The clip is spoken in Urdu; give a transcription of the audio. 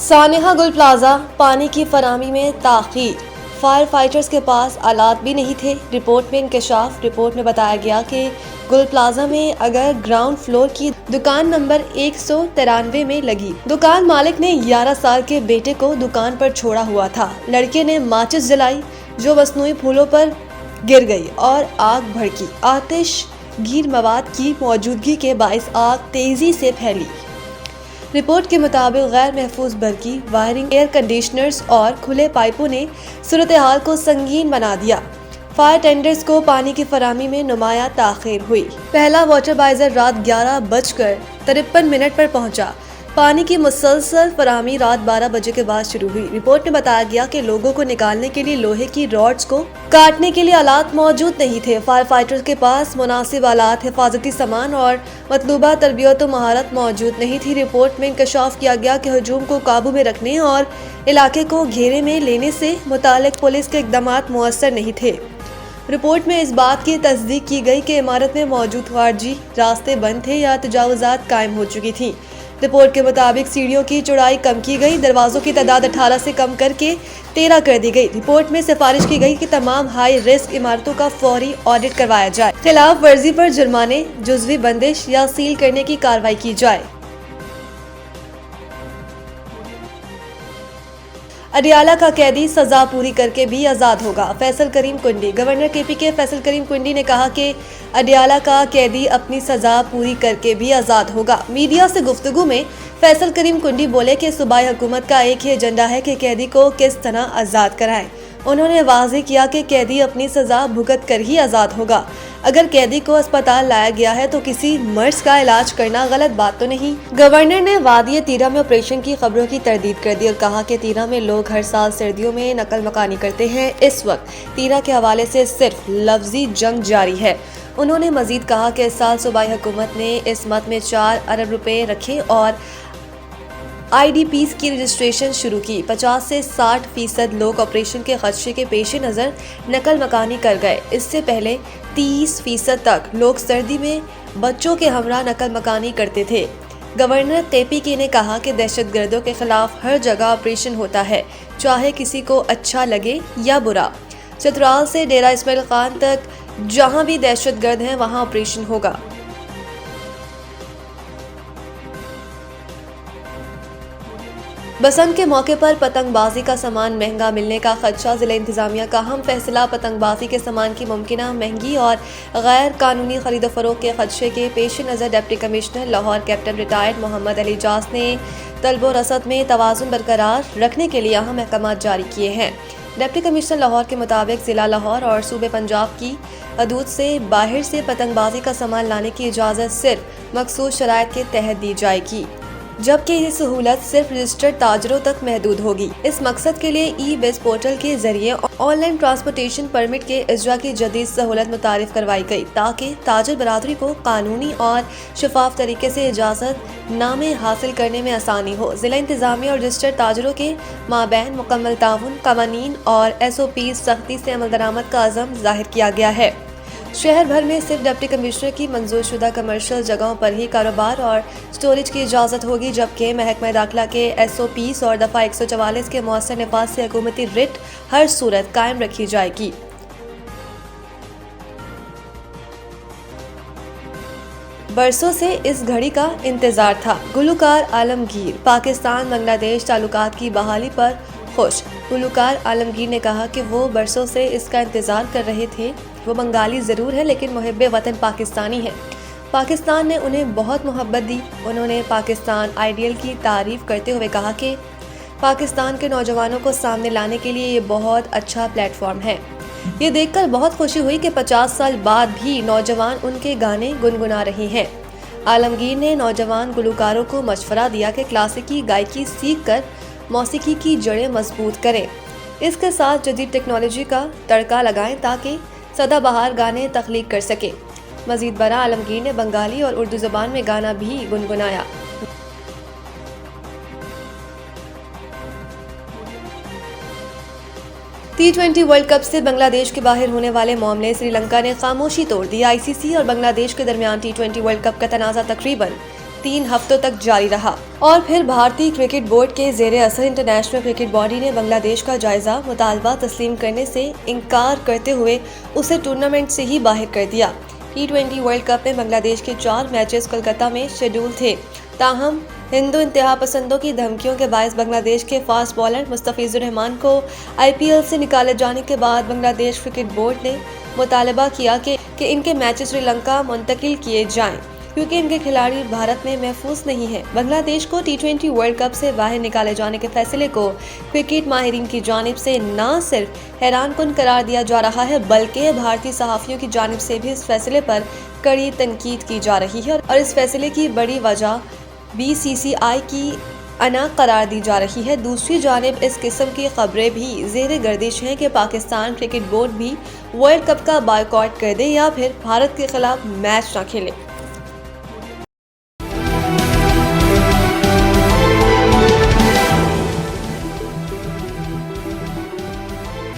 سانحہ گل پلازہ پانی کی فراہمی میں تاخیر، فائر فائٹرز کے پاس آلات بھی نہیں تھے۔ رپورٹ میں انکشاف۔ رپورٹ میں بتایا گیا کہ گل پلازہ میں اگر گراؤنڈ فلور کی دکان نمبر 193 میں لگی دکان مالک نے 11 سال کے بیٹے کو دکان پر چھوڑا ہوا تھا۔ لڑکے نے ماچس جلائی جو مصنوعی پھولوں پر گر گئی اور آگ بھڑکی۔ آتش گیر مواد کی موجودگی کے باعث آگ تیزی سے پھیلی۔ رپورٹ کے مطابق غیر محفوظ برقی وائرنگ، ایئر کنڈیشنرز اور کھلے پائپوں نے صورتحال کو سنگین بنا دیا۔ فائر ٹینڈرز کو پانی کی فراہمی میں نمایاں تاخیر ہوئی۔ پہلا واٹر بائزر رات 11:53 پر پہنچا۔ پانی کی مسلسل فراہمی رات 12 بجے کے بعد شروع ہوئی۔ رپورٹ میں بتایا گیا کہ لوگوں کو نکالنے کے لیے لوہے کی راڈز کو کاٹنے کے لیے آلات موجود نہیں تھے۔ فائر فائٹرز کے پاس مناسب آلات، حفاظتی سامان اور مطلوبہ تربیت و مہارت موجود نہیں تھی۔ رپورٹ میں انکشاف کیا گیا کہ ہجوم کو قابو میں رکھنے اور علاقے کو گھیرے میں لینے سے متعلق پولیس کے اقدامات مؤثر نہیں تھے۔ رپورٹ میں اس بات کی تصدیق کی گئی کہ عمارت میں موجود خارجی راستے بند تھے یا تجاوزات قائم ہو چکی تھیں۔ رپورٹ کے مطابق سیڑھیوں کی چوڑائی کم کی گئی، دروازوں کی تعداد 18 سے کم کر کے 13 کر دی گئی۔ رپورٹ میں سفارش کی گئی کہ تمام ہائی رسک عمارتوں کا فوری آڈٹ کروایا جائے، خلاف ورزی پر جرمانے، جزوی بندش یا سیل کرنے کی کارروائی کی جائے۔ اڈیالہ کا قیدی سزا پوری کر کے بھی آزاد ہوگا، فیصل کریم کنڈی۔ گورنر کے پی کے فیصل کریم کنڈی نے کہا کہ اڈیالہ کا قیدی اپنی سزا پوری کر کے بھی آزاد ہوگا۔ میڈیا سے گفتگو میں فیصل کریم کنڈی بولے کہ صوبائی حکومت کا ایک ہی ایجنڈا ہے کہ قیدی کو کس طرح آزاد کرائیں۔ انہوں نے واضح کیا کہ قیدی اپنی سزا بھگت کر ہی آزاد ہوگا۔ اگر قیدی کو اسپتال لایا گیا ہے تو کسی مرض کا علاج کرنا غلط بات تو نہیں۔ گورنر نے وادی تیرہ میں آپریشن کی خبروں کی تردید کر دی اور کہا کہ تیرہ میں لوگ ہر سال سردیوں میں نقل مکانی کرتے ہیں۔ اس وقت تیرہ کے حوالے سے صرف لفظی جنگ جاری ہے۔ انہوں نے مزید کہا کہ اس سال صوبائی حکومت نے اس مد میں 4 ارب روپے رکھے اور آئی ڈی پیز کی رجسٹریشن شروع کی۔ 50 سے 60% لوگ آپریشن کے خدشے کے پیش نظر نقل مکانی کر گئے۔ اس سے پہلے 30% تک لوگ سردی میں بچوں کے ہمراہ نقل مکانی کرتے تھے۔ گورنر کے پی کے نے کہا کہ دہشت گردوں کے خلاف ہر جگہ آپریشن ہوتا ہے، چاہے کسی کو اچھا لگے یا برا۔ چترال سے ڈیرہ اسماعیل خان تک جہاں بھی دہشت گرد ہیں وہاں آپریشن ہوگا۔ بسنت کے موقع پر پتنگ بازی کا سامان مہنگا ملنے کا خدشہ، ضلع انتظامیہ کا اہم فیصلہ۔ پتنگ بازی کے سامان کی ممکنہ مہنگی اور غیر قانونی خرید و فروخت کے خدشے کے پیش نظر deputy commissioner Lahore captain retired Muhammad Ali جاس نے طلب و رسد میں توازن برقرار رکھنے کے لیے اہم احکامات جاری کیے ہیں۔ ڈپٹی کمشنر لاہور کے مطابق ضلع لاہور اور صوبے پنجاب کی حدود سے باہر سے پتنگ بازی کا سامان لانے کی اجازت صرف مخصوص شرائط کے تحت دی جائے گی، جبکہ یہ سہولت صرف رجسٹرڈ تاجروں تک محدود ہوگی۔ اس مقصد کے لیے ای بیس پورٹل کے ذریعے آن لائن ٹرانسپورٹیشن پرمٹ کے اجرا کی جدید سہولت متعارف کروائی گئی تاکہ تاجر برادری کو قانونی اور شفاف طریقے سے اجازت نامے حاصل کرنے میں آسانی ہو۔ ضلع انتظامیہ اور رجسٹرڈ تاجروں کے مابین مکمل تعاون، قوانین اور SOPs سختی سے عمل درآمد کا عزم ظاہر کیا گیا ہے۔ شہر بھر میں صرف ڈپٹی کمشنر کی منظور شدہ کمرشل جگہوں پر ہی کاروبار اور سٹوریج کی اجازت ہوگی، جبکہ محکمہ داخلہ کے SOPs اور دفعہ 144 کے مؤثر نفاذ سے حکومتی رٹ ہر صورت قائم رکھی جائے گی۔ برسوں سے اس گھڑی کا انتظار تھا۔ گلوکار عالمگیر پاکستان بنگلہ دیش تعلقات کی بحالی پر خوش۔ گلوکار عالمگیر نے کہا کہ وہ برسوں سے اس کا انتظار کر رہے تھے۔ وہ بنگالی ضرور ہے لیکن محب وطن پاکستانی ہے۔ پاکستان نے انہیں بہت محبت دی۔ انہوں نے پاکستان آئیڈیل کی تعریف کرتے ہوئے کہا کہ پاکستان کے نوجوانوں کو سامنے لانے کے لیے یہ بہت اچھا پلیٹ فارم ہے۔ یہ دیکھ کر بہت خوشی ہوئی کہ 50 سال بعد بھی نوجوان ان کے گانے گنگنا رہے ہیں۔ عالمگیر نے نوجوان گلوکاروں کو مشورہ دیا کہ کلاسیکی گائیکی سیکھ کر موسیقی کی جڑیں مضبوط کریں، اس کے ساتھ جدید ٹیکنالوجی کا تڑکا لگائیں تاکہ سدا بہار گانے تخلیق کر سکیں۔ مزید برآں عالمگیر نے بنگالی اور اردو زبان میں گانا بھی گنگنایا۔ T20 ورلڈ کپ سے بنگلہ دیش کے باہر ہونے والے معاملے سری لنکا نے خاموشی توڑ دی۔ ICC اور بنگلہ دیش کے درمیان T20 ورلڈ کپ کا تنازع تقریباً 3 ہفتوں تک جاری رہا اور پھر بھارتی کرکٹ بورڈ کے زیر اثر انٹرنیشنل کرکٹ باڈی نے بنگلہ دیش کا جائزہ مطالبہ تسلیم کرنے سے انکار کرتے ہوئے اسے ٹورنامنٹ سے ہی باہر کر دیا۔ T20 ورلڈ کپ میں بنگلہ دیش کے 4 میچز کولکتہ میں شیڈول تھے، تاہم ہندو انتہا پسندوں کی دھمکیوں کے باعث بنگلہ دیش کے فاسٹ بالر مستفیض الرحمان کو IPL سے نکالے جانے کے بعد بنگلہ دیش کرکٹ بورڈ نے مطالبہ کیا کہ ان کے میچز سری لنکا منتقل کیے جائیں کیونکہ ان کے کھلاڑی بھارت میں محفوظ نہیں ہیں۔ بنگلہ دیش کو T20 ورلڈ کپ سے باہر نکالے جانے کے فیصلے کو کرکٹ ماہرین کی جانب سے نہ صرف حیران کن قرار دیا جا رہا ہے بلکہ بھارتی صحافیوں کی جانب سے بھی اس فیصلے پر کڑی تنقید کی جا رہی ہے اور اس فیصلے کی بڑی وجہ BCCI کی انا قرار دی جا رہی ہے۔ دوسری جانب اس قسم کی خبریں بھی زیر گردش ہیں کہ پاکستان کرکٹ بورڈ بھی ورلڈ کپ کا بائیکاٹ کر دے یا پھر بھارت کے خلاف میچ نہ کھیلے۔